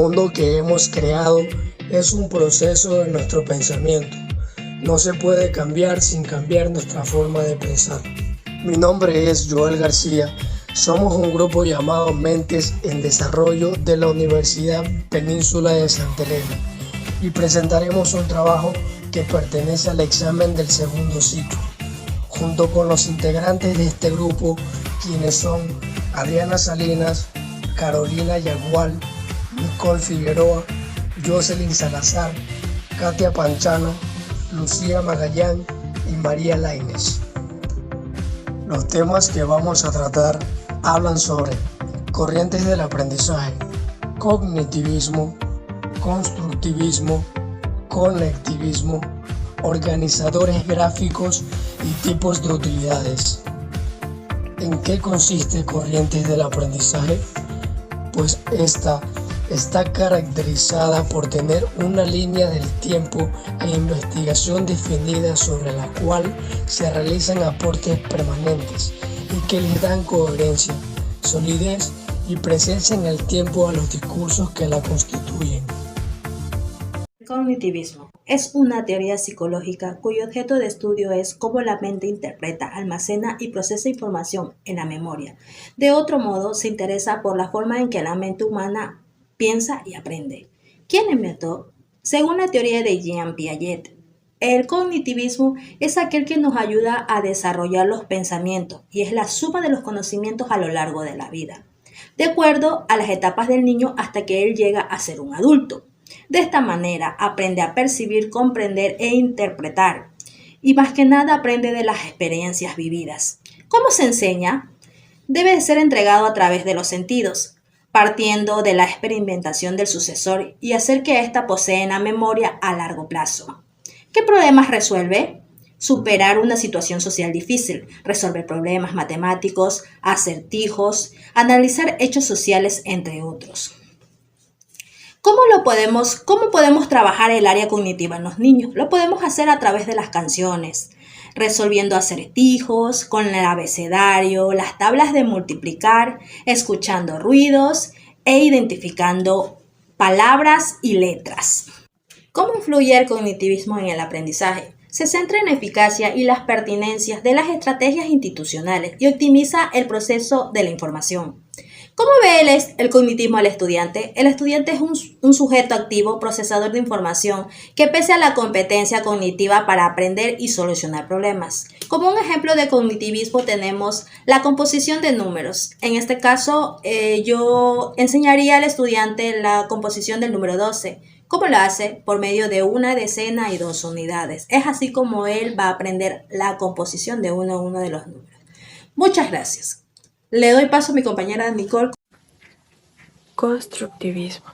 mundo que hemos creado es un proceso de nuestro pensamiento. No se puede cambiar sin cambiar nuestra forma de pensar. Mi nombre es Joel García. Somos un grupo llamado Mentes en Desarrollo de la Universidad Península de Santa Elena y presentaremos un trabajo que pertenece al examen del segundo ciclo, junto con los integrantes de este grupo, quienes son Adriana Salinas, Carolina Yagual, Nicole Figueroa, Jocelyn Salazar, Katia Panchano, Lucía Magallán y María Lainez. Los temas que vamos a tratar hablan sobre corrientes del aprendizaje, cognitivismo, constructivismo, conectivismo, organizadores gráficos y tipos de utilidades. ¿En qué consiste corrientes del aprendizaje? Pues esta está caracterizada por tener una línea del tiempo e investigación definida sobre la cual se realizan aportes permanentes y que les dan coherencia, solidez y presencia en el tiempo a los discursos que la constituyen. El cognitivismo es una teoría psicológica cuyo objeto de estudio es cómo la mente interpreta, almacena y procesa información en la memoria. De otro modo, se interesa por la forma en que la mente humana piensa y aprende. ¿Quién la inventó? Según la teoría de Jean Piaget, el cognitivismo es aquel que nos ayuda a desarrollar los pensamientos y es la suma de los conocimientos a lo largo de la vida, de acuerdo a las etapas del niño hasta que él llega a ser un adulto. De esta manera aprende a percibir, comprender e interpretar y más que nada aprende de las experiencias vividas. ¿Cómo se enseña? Debe ser entregado a través de los sentidos, partiendo de la experimentación del sucesor y hacer que ésta posea la memoria a largo plazo. ¿Qué problemas resuelve? Superar una situación social difícil, resolver problemas matemáticos, acertijos, analizar hechos sociales, entre otros. ¿Cómo podemos trabajar el área cognitiva en los niños? Lo podemos hacer a través de las canciones, resolviendo acertijos, con el abecedario, las tablas de multiplicar, escuchando ruidos e identificando palabras y letras. ¿Cómo influye el cognitivismo en el aprendizaje? Se centra en la eficacia y las pertinencias de las estrategias institucionales y optimiza el proceso de la información. ¿Cómo ve el cognitivismo al estudiante? El estudiante es un sujeto activo, procesador de información, que pese a la competencia cognitiva para aprender y solucionar problemas. Como un ejemplo de cognitivismo tenemos la composición de números. En este caso, yo enseñaría al estudiante la composición del número 12. ¿Cómo lo hace? Por medio de una decena y 2 unidades. Es así como él va a aprender la composición de uno a uno de los números. Muchas gracias. Le doy paso a mi compañera Nicole. Constructivismo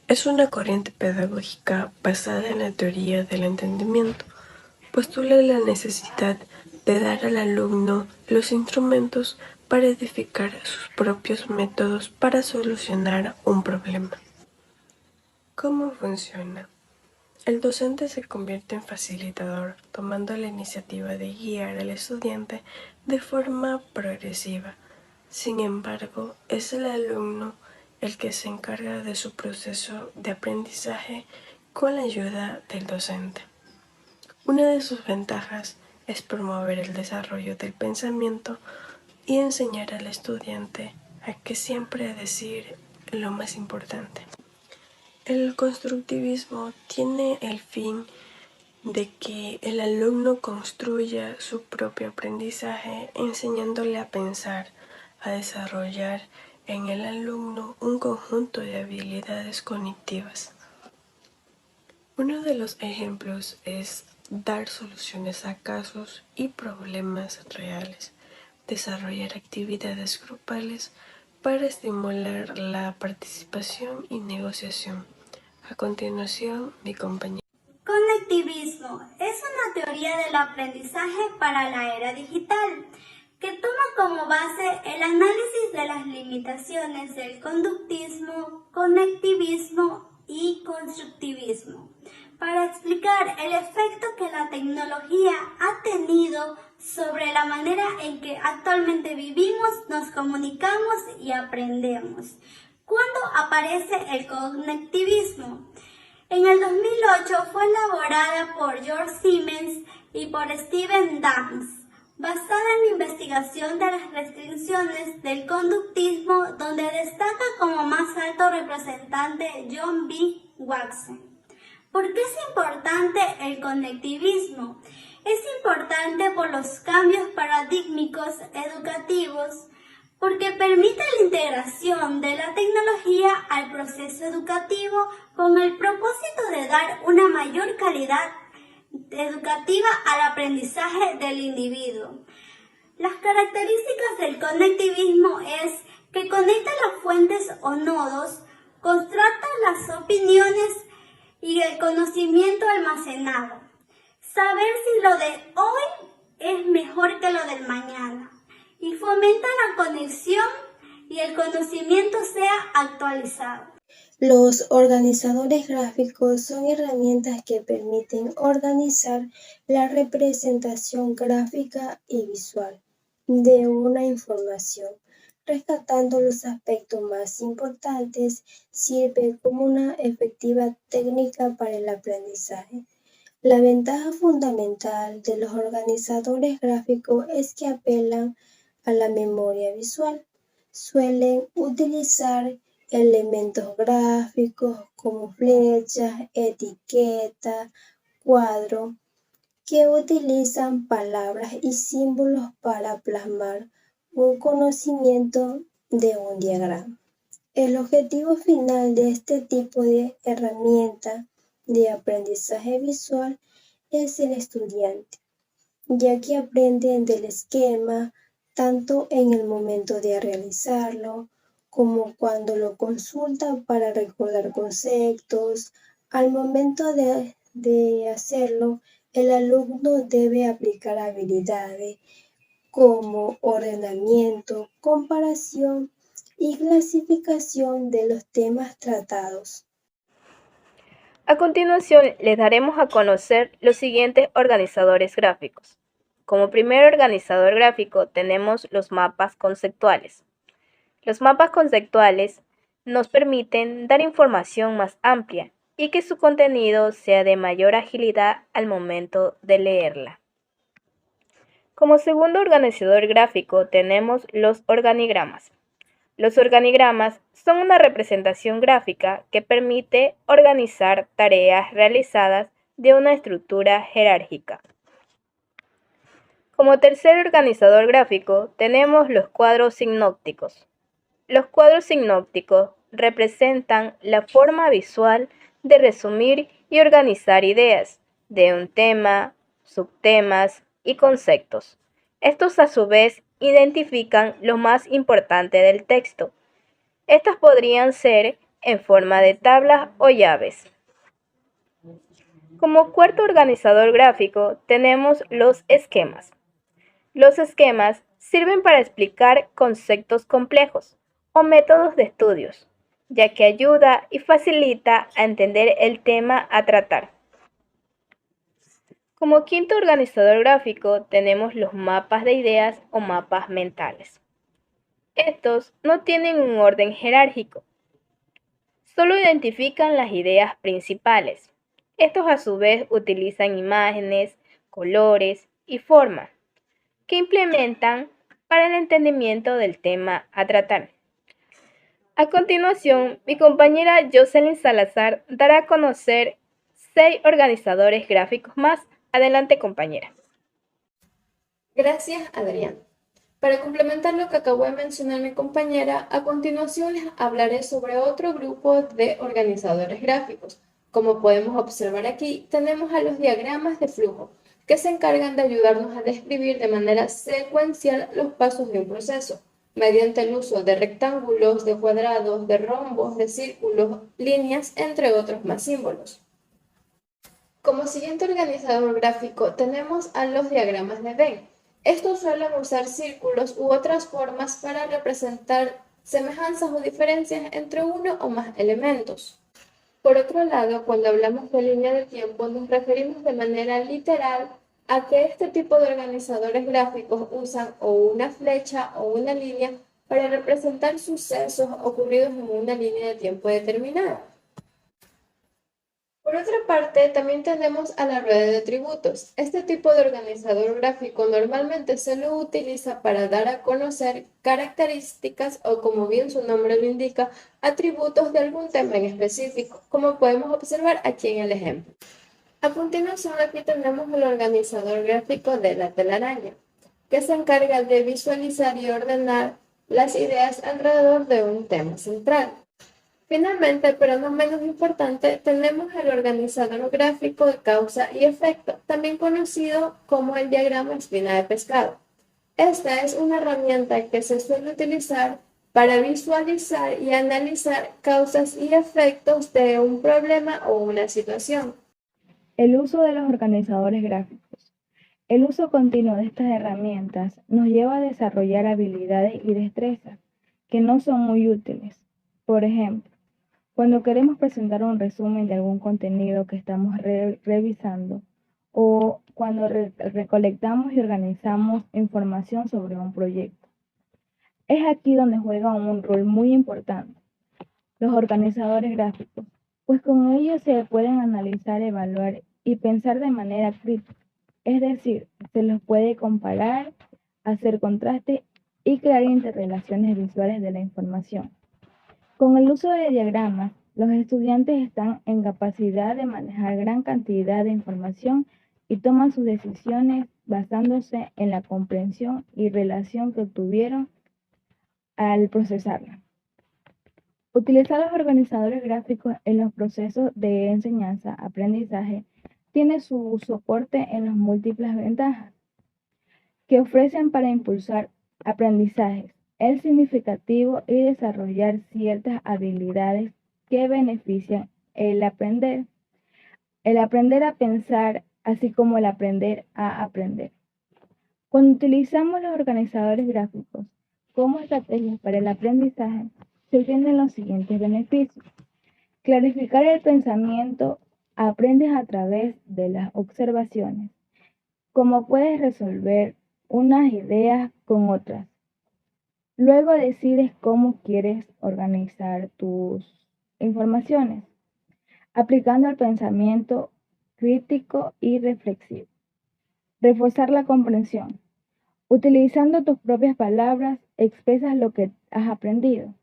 es una corriente pedagógica basada en la teoría del entendimiento. Postula la necesidad de dar al alumno los instrumentos para edificar sus propios métodos para solucionar un problema. ¿Cómo funciona? El docente se convierte en facilitador, tomando la iniciativa de guiar al estudiante de forma progresiva. Sin embargo, es el alumno el que se encarga de su proceso de aprendizaje con la ayuda del docente. Una de sus ventajas es promover el desarrollo del pensamiento y enseñar al estudiante a que siempre decir lo más importante. El constructivismo tiene el fin de que el alumno construya su propio aprendizaje, enseñándole a pensar, a desarrollar en el alumno un conjunto de habilidades cognitivas. Uno de los ejemplos es dar soluciones a casos y problemas reales, desarrollar actividades grupales para estimular la participación y negociación. A continuación, mi compañero. Conectivismo es una teoría del aprendizaje para la era digital que toma como base el análisis de las limitaciones del conductismo, conectivismo y constructivismo para explicar el efecto que la tecnología ha tenido sobre la manera en que actualmente vivimos, nos comunicamos y aprendemos. ¿Cuándo aparece el conectivismo? En el 2008 fue elaborada por George Siemens y por Steven Dams, basada en la investigación de las restricciones del conductismo, donde destaca como más alto representante John B. Watson. ¿Por qué es importante el conectivismo? Es importante por los cambios paradigmáticos educativos, porque permite la integración de la tecnología al proceso educativo con el propósito de dar una mayor calidad educativa al aprendizaje del individuo. Las características del conectivismo es que conecta las fuentes o nodos, contrasta las opiniones y el conocimiento almacenado. Saber si lo de hoy es mejor que lo del mañana. Y fomenta la conexión y el conocimiento sea actualizado. Los organizadores gráficos son herramientas que permiten organizar la representación gráfica y visual de una información, rescatando los aspectos más importantes. Sirve como una efectiva técnica para el aprendizaje. La ventaja fundamental de los organizadores gráficos es que apelan a la memoria visual. Suelen utilizar elementos gráficos como flechas, etiquetas, cuadros, que utilizan palabras y símbolos para plasmar un conocimiento de un diagrama. El objetivo final de este tipo de herramienta de aprendizaje visual es el estudiante, ya que aprenden del esquema tanto en el momento de realizarlo como cuando lo consulta para recordar conceptos. Al momento de hacerlo, el alumno debe aplicar habilidades como ordenamiento, comparación y clasificación de los temas tratados. A continuación, les daremos a conocer los siguientes organizadores gráficos. Como primer organizador gráfico tenemos los mapas conceptuales. Los mapas conceptuales nos permiten dar información más amplia y que su contenido sea de mayor agilidad al momento de leerla. Como segundo organizador gráfico tenemos los organigramas. Los organigramas son una representación gráfica que permite organizar tareas realizadas de una estructura jerárquica. Como tercer organizador gráfico tenemos los cuadros sinópticos. Los cuadros sinópticos representan la forma visual de resumir y organizar ideas de un tema, subtemas y conceptos. Estos a su vez identifican lo más importante del texto. Estas podrían ser en forma de tablas o llaves. Como cuarto organizador gráfico tenemos los esquemas. Los esquemas sirven para explicar conceptos complejos o métodos de estudios, ya que ayuda y facilita a entender el tema a tratar. Como quinto organizador gráfico tenemos los mapas de ideas o mapas mentales. Estos no tienen un orden jerárquico, solo identifican las ideas principales. Estos a su vez utilizan imágenes, colores y formas que implementan para el entendimiento del tema a tratar. A continuación, mi compañera Jocelyn Salazar dará a conocer 6 organizadores gráficos más. Adelante, compañera. Gracias, Adrián. Para complementar lo que acabó de mencionar mi compañera, a continuación les hablaré sobre otro grupo de organizadores gráficos. Como podemos observar aquí, tenemos a los diagramas de flujo, que se encargan de ayudarnos a describir de manera secuencial los pasos de un proceso, mediante el uso de rectángulos, de cuadrados, de rombos, de círculos, líneas, entre otros más símbolos. Como siguiente organizador gráfico tenemos a los diagramas de Venn. Estos suelen usar círculos u otras formas para representar semejanzas o diferencias entre uno o más elementos. Por otro lado, cuando hablamos de línea de tiempo, nos referimos de manera literal a que este tipo de organizadores gráficos usan o una flecha o una línea para representar sucesos ocurridos en una línea de tiempo determinada. Por otra parte, también tenemos a la rueda de atributos. Este tipo de organizador gráfico normalmente se lo utiliza para dar a conocer características o, como bien su nombre lo indica, atributos de algún tema en específico, como podemos observar aquí en el ejemplo. A continuación, aquí tenemos el organizador gráfico de la telaraña, que se encarga de visualizar y ordenar las ideas alrededor de un tema central. Finalmente, pero no menos importante, tenemos el organizador gráfico de causa y efecto, también conocido como el diagrama espina de pescado. Esta es una herramienta que se suele utilizar para visualizar y analizar causas y efectos de un problema o una situación. El uso de los organizadores gráficos. El uso continuo de estas herramientas nos lleva a desarrollar habilidades y destrezas que no son muy útiles. Por ejemplo, cuando queremos presentar un resumen de algún contenido que estamos revisando o cuando recolectamos y organizamos información sobre un proyecto. Es aquí donde juegan un rol muy importante los organizadores gráficos, pues con ellos se pueden analizar, evaluar y pensar de manera crítica. Es decir, se los puede comparar, hacer contraste y crear interrelaciones visuales de la información. Con el uso de diagramas, los estudiantes están en capacidad de manejar gran cantidad de información y toman sus decisiones basándose en la comprensión y relación que obtuvieron al procesarla. Utilizar los organizadores gráficos en los procesos de enseñanza-aprendizaje tiene su soporte en las múltiples ventajas que ofrecen para impulsar aprendizajes es significativo y desarrollar ciertas habilidades que benefician el aprender a pensar, así como el aprender a aprender. Cuando utilizamos los organizadores gráficos como estrategias para el aprendizaje, se obtienen los siguientes beneficios. Clarificar el pensamiento, aprendes a través de las observaciones, cómo puedes resolver unas ideas con otras. Luego decides cómo quieres organizar tus informaciones, aplicando el pensamiento crítico y reflexivo. Reforzar la comprensión. Utilizando tus propias palabras, expresas lo que has aprendido.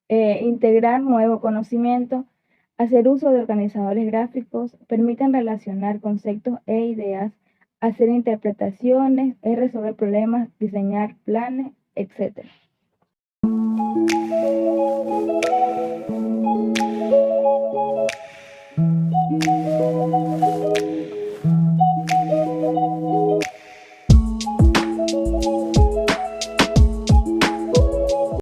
Integrar nuevo conocimiento. Hacer uso de organizadores gráficos permiten relacionar conceptos e ideas, hacer interpretaciones, resolver problemas, diseñar planes, etc.